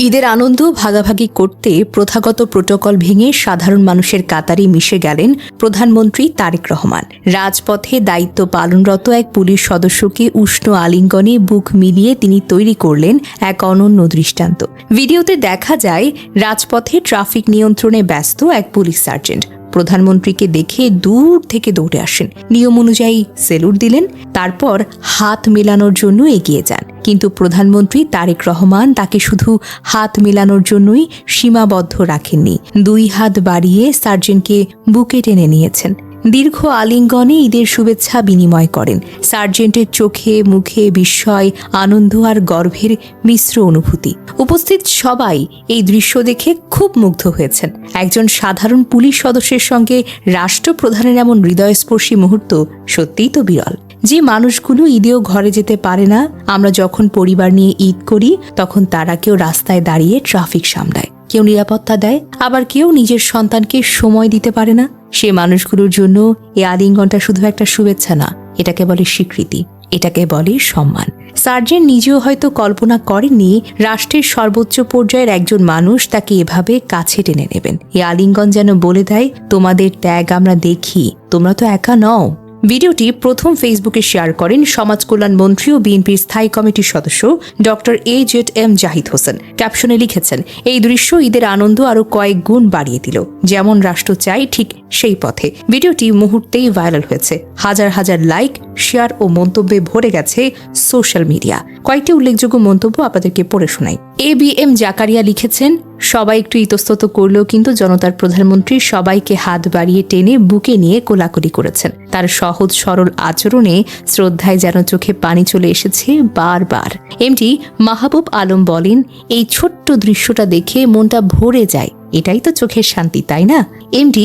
ঈদের আনন্দ ভাগাভাগি করতে প্রথাগত প্রোটোকল ভেঙে সাধারণ মানুষের কাতারে মিশে গেলেন প্রধানমন্ত্রী তারেক রহমান। রাজপথে দায়িত্ব পালনরত এক পুলিশ সদস্যকে উষ্ণ আলিঙ্গনে বুক মিলিয়ে তিনি তৈরি করলেন এক অনন্য দৃষ্টান্ত। ভিডিওতে দেখা যায় রাজপথে ট্রাফিক নিয়ন্ত্রণে ব্যস্ত এক পুলিশ সার্জেন্ট প্রধানমন্ত্রীকে দেখে দূর থেকে দৌড়ে আসেন, নিয়ম অনুযায়ী সেলুট দিলেন, তারপর হাত মেলানোর জন্য এগিয়ে যান। কিন্তু প্রধানমন্ত্রী তারেক রহমান তাকে শুধু হাত মেলানোর জন্যই সীমাবদ্ধ রাখেননি, 2 হাত বাড়িয়ে সার্জেন্টকে বুকে টেনে নিয়েছেন। দীর্ঘ আলিঙ্গনে ঈদের শুভেচ্ছা বিনিময় করেন। সার্জেন্টের চোখে মুখে বিস্ময়, আনন্দ আর গর্বের মিশ্র অনুভূতি। উপস্থিত সবাই এই দৃশ্য দেখে খুব মুগ্ধ হয়েছেন। একজন সাধারণ পুলিশ সদস্যের সঙ্গে রাষ্ট্রপ্রধানের এমন হৃদয়স্পর্শী মুহূর্ত সত্যিই তো বিরল। যে মানুষগুলো ঈদেও ঘরে যেতে পারে না, আমরা যখন পরিবার নিয়ে ঈদ করি তখন তারা কেউ রাস্তায় দাঁড়িয়ে ট্রাফিক সামলায়, কেউ নিরাপত্তা দেয়, আবার কেউ নিজের সন্তানকে সময় দিতে পারে না। সে মানুষগুলোর জন্য এই আলিঙ্গনটা শুধু একটা শুভেচ্ছা না, এটাকে বলে স্বীকৃতি, এটাকে বলে সম্মান। সার্জেন্ট নিজেও হয়তো কল্পনা করেননি রাষ্ট্রের সর্বোচ্চ পর্যায়ের একজন মানুষ তাকে এভাবে কাছে টেনে নেবেন। এই আলিঙ্গন যেন বলে দেয়, তোমাদের ত্যাগ আমরা দেখি, তোমরা তো একা নও। ভিডিওটি প্রথম ফেসবুকে শেয়ার করেন সমাজ কল্যাণ মন্ত্রী ও বিএনপির স্থায়ী কমিটির সদস্য ডক্টর AZM জাহিদ হোসেন। ক্যাপশনে লিখেছেন, এই দৃশ্য ঈদের আনন্দ আরো কয়েক গুণ বাড়িয়ে দিল, যেমন রাষ্ট্র চাই ঠিক সেই পথে। ভিডিওটি মুহূর্তেই ভাইরাল হয়েছে, হাজার হাজার লাইক, শেয়ার ও মন্তব্যে ভরে গেছে সোশ্যাল মিডিয়া। কয়েকটি উল্লেখযোগ্য মন্তব্য আপনাদেরকে পড়ে শোনাই। ABM জাকারিয়া লিখেছেন, সবাই একটু ইতস্তত করলেও কিন্তু জনতার প্রধানমন্ত্রী সবাইকে হাত বাড়িয়ে টেনে বুকে নিয়ে কোলাকুলি করেছেন। তার সহজ সরল আচরণে শ্রদ্ধায় যেন চোখে পানি চলে এসেছে বারবার। MD মাহবুব আলম বলেন, এই ছোট্ট দৃশ্যটা দেখে মনটা ভরে যায়, এটাই তো চোখের শান্তি, তাই না? MD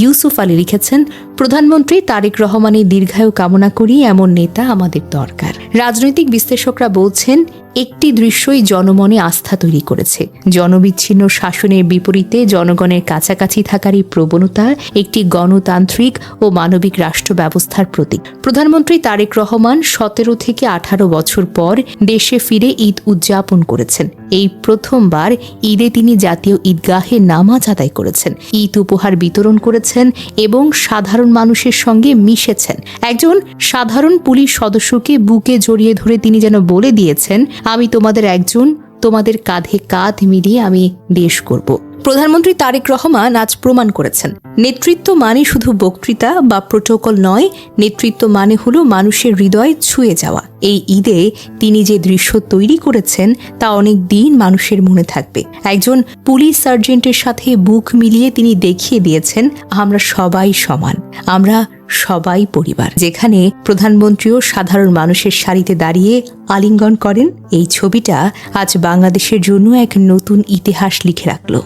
ইউসুফ আলী লিখেছেন, প্রধানমন্ত্রী তারেক রহমানের দীর্ঘায়ু কামনা করি, এমন নেতা আমাদের দরকার। রাজনৈতিক বিশ্লেষকরা বলছেন, একটি দৃশ্যই জনমনে আস্থা তৈরি করেছে। জনবিচ্ছিন্ন শাসনের বিপরীতে জনগণের কাছাকাছি থাকার এই প্রবণতা একটি গণতান্ত্রিক ও মানবিক রাষ্ট্র ব্যবস্থার প্রতীক। প্রধানমন্ত্রী তারেক রহমান 17 থেকে 18 বছর পর দেশে ফিরে ঈদ উদযাপন করেছেন। এই প্রথমবার ঈদে তিনি জাতীয় ঈদগাহে নামাজ আদায় করেছেন, ঈদ উপহার বিতরণ করেছেন এবং সাধারণ মানুষের সঙ্গে মিশেছেন। একজন সাধারণ পুলিশ সদস্যকে বুকে জড়িয়ে ধরে তিনি যেন বলে দিয়েছেন, আমি তোমাদের একজন, তোমাদের কাঁধে কাঁধ মিলিয়ে আমি দেশ করব। প্রধানমন্ত্রী তারেক রহমান আজ প্রমাণ করেছেন, নেতৃত্ব মানে শুধু বক্তৃতা বা প্রোটোকল নয়, নেতৃত্ব মানে হলো মানুষের হৃদয় ছুঁয়ে যাওয়া। এই ঈদে তিনি যে দৃশ্য তৈরি করেছেন তা অনেক দিন মানুষের মনে থাকবে। একজন পুলিশ সার্জেন্টের সাথে বুক মিলিয়ে তিনি দেখিয়ে দিয়েছেন, আমরা সবাই সমান, আমরা সবাই পরিবার। যেখানে প্রধানমন্ত্রীও সাধারণ মানুষের সারিতে দাঁড়িয়ে আলিঙ্গন করেন, এই ছবিটা আজ বাংলাদেশের জন্য এক নতুন ইতিহাস লিখে রাখল।